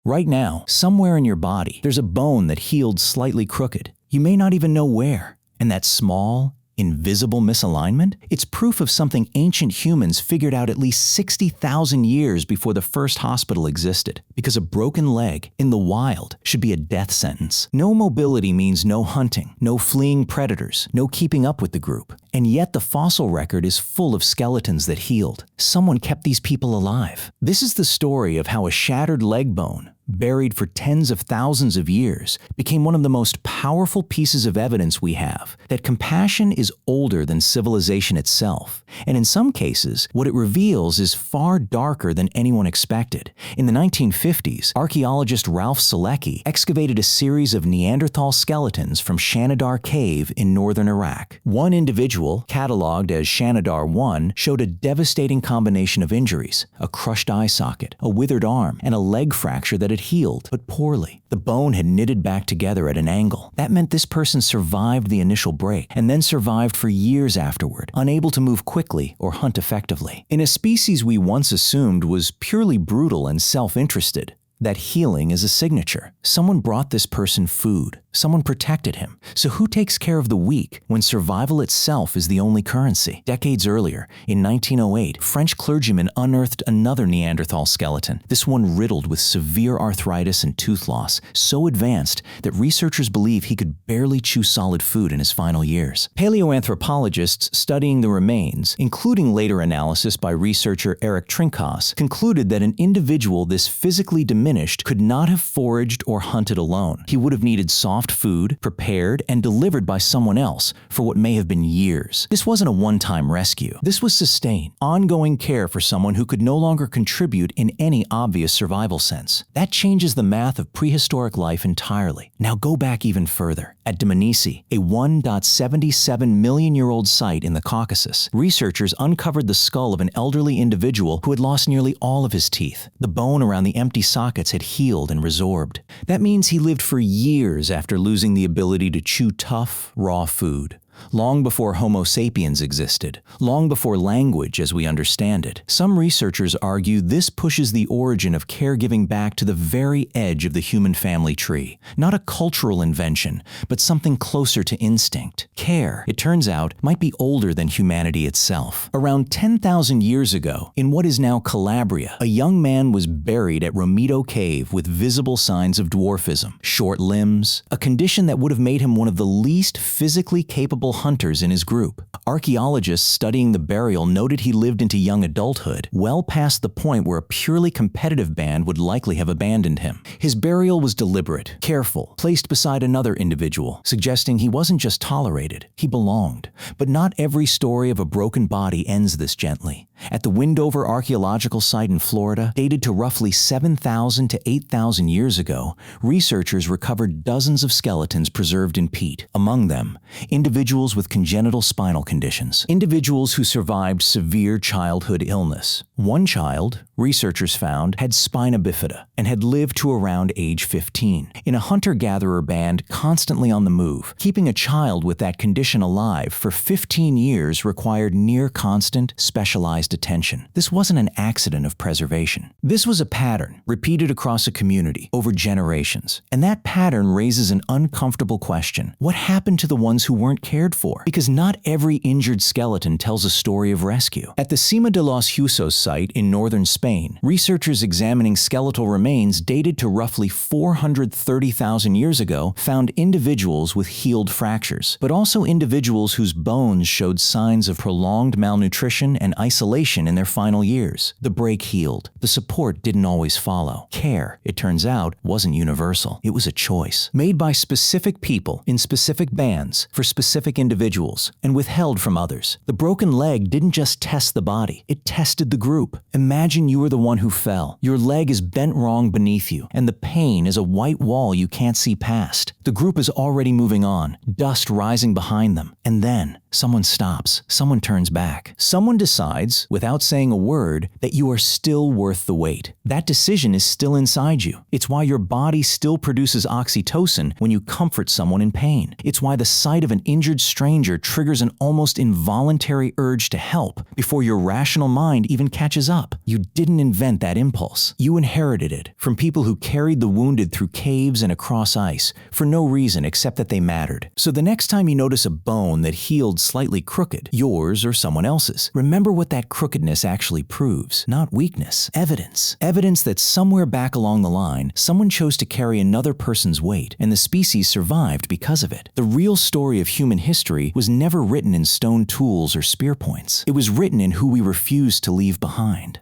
Right now, somewhere in your body, there's a bone that healed slightly crooked. You may not even know where. And that small, invisible misalignment? It's proof of something ancient humans figured out at least 60,000 years before the first hospital existed. Because a broken leg, in the wild, should be a death sentence. No mobility means no hunting, no fleeing predators, no keeping up with the group. And yet the fossil record is full of skeletons that healed. Someone kept these people alive. This is the story of how a shattered leg bone, buried for tens of thousands of years, became one of the most powerful pieces of evidence we have that compassion is older than civilization itself. And in some cases, what it reveals is far darker than anyone expected. In the 1950s, archaeologist Ralph Selecki excavated a series of Neanderthal skeletons from Shanidar Cave in northern Iraq. One individual, cataloged as Shanidar 1, showed a devastating combination of injuries: a crushed eye socket, a withered arm, and a leg fracture that had healed, but poorly. The bone had knitted back together at an angle. That meant this person survived the initial break and then survived for years afterward, unable to move quickly or hunt effectively. In a species we once assumed was purely brutal and self-interested, that healing is a signature. Someone brought this person food. Someone protected him. So who takes care of the weak when survival itself is the only currency? Decades earlier, in 1908, French clergymen unearthed another Neanderthal skeleton, this one riddled with severe arthritis and tooth loss, so advanced that researchers believe he could barely chew solid food in his final years. Paleoanthropologists studying the remains, including later analysis by researcher Eric Trinkaus, concluded that an individual this physically diminished could not have foraged or hunted alone. He would have needed soft food, prepared and delivered by someone else for what may have been years. This wasn't a one-time rescue. This was sustained, ongoing care for someone who could no longer contribute in any obvious survival sense. That changes the math of prehistoric life entirely. Now go back even further. At Dmanisi, a 1.77 million-year-old site in the Caucasus, researchers uncovered the skull of an elderly individual who had lost nearly all of his teeth. The bone around the empty sockets had healed and resorbed. That means he lived for years after losing the ability to chew tough, raw food. Long before Homo sapiens existed, long before language as we understand it. Some researchers argue this pushes the origin of caregiving back to the very edge of the human family tree. Not a cultural invention, but something closer to instinct. Care, it turns out, might be older than humanity itself. Around 10,000 years ago, in what is now Calabria, a young man was buried at Romito Cave with visible signs of dwarfism, short limbs, a condition that would have made him one of the least physically capable hunters in his group. Archaeologists studying the burial noted he lived into young adulthood, well past the point where a purely competitive band would likely have abandoned him. His burial was deliberate, careful, placed beside another individual, suggesting he wasn't just tolerated, he belonged. But not every story of a broken body ends this gently. At the Windover archaeological site in Florida, dated to roughly 7,000 to 8,000 years ago, researchers recovered dozens of skeletons preserved in peat. Among them, individuals with congenital spinal conditions, individuals who survived severe childhood illness. One child, researchers found, had spina bifida and had lived to around age 15. In a hunter-gatherer band constantly on the move, keeping a child with that condition alive for 15 years required near-constant, specialized attention. This wasn't an accident of preservation. This was a pattern, repeated across a community, over generations. And that pattern raises an uncomfortable question. What happened to the ones who weren't cared for? Because not every injured skeleton tells a story of rescue. At the Cima de los Huesos site in northern Spain, researchers examining skeletal remains dated to roughly 430,000 years ago found individuals with healed fractures, but also individuals whose bones showed signs of prolonged malnutrition and isolation in their final years. The break healed. The support didn't always follow. Care, it turns out, wasn't universal. It was a choice, made by specific people in specific bands for specific individuals and withheld from others. The broken leg didn't just test the body, it tested the group. Imagine you were the one who fell. Your leg is bent wrong beneath you, and the pain is a white wall you can't see past. The group is already moving on, dust rising behind them, and then someone stops, someone turns back. Someone decides, without saying a word, that you are still worth the wait. That decision is still inside you. It's why your body still produces oxytocin when you comfort someone in pain. It's why the sight of an injured weird stranger triggers an almost involuntary urge to help before your rational mind even catches up. You didn't invent that impulse. You inherited it from people who carried the wounded through caves and across ice for no reason except that they mattered. So the next time you notice a bone that healed slightly crooked, yours or someone else's, remember what that crookedness actually proves. Not weakness. Evidence. Evidence that somewhere back along the line, someone chose to carry another person's weight, and the species survived because of it. The real story of human history was never written in stone tools or spear points. It was written in who we refused to leave behind.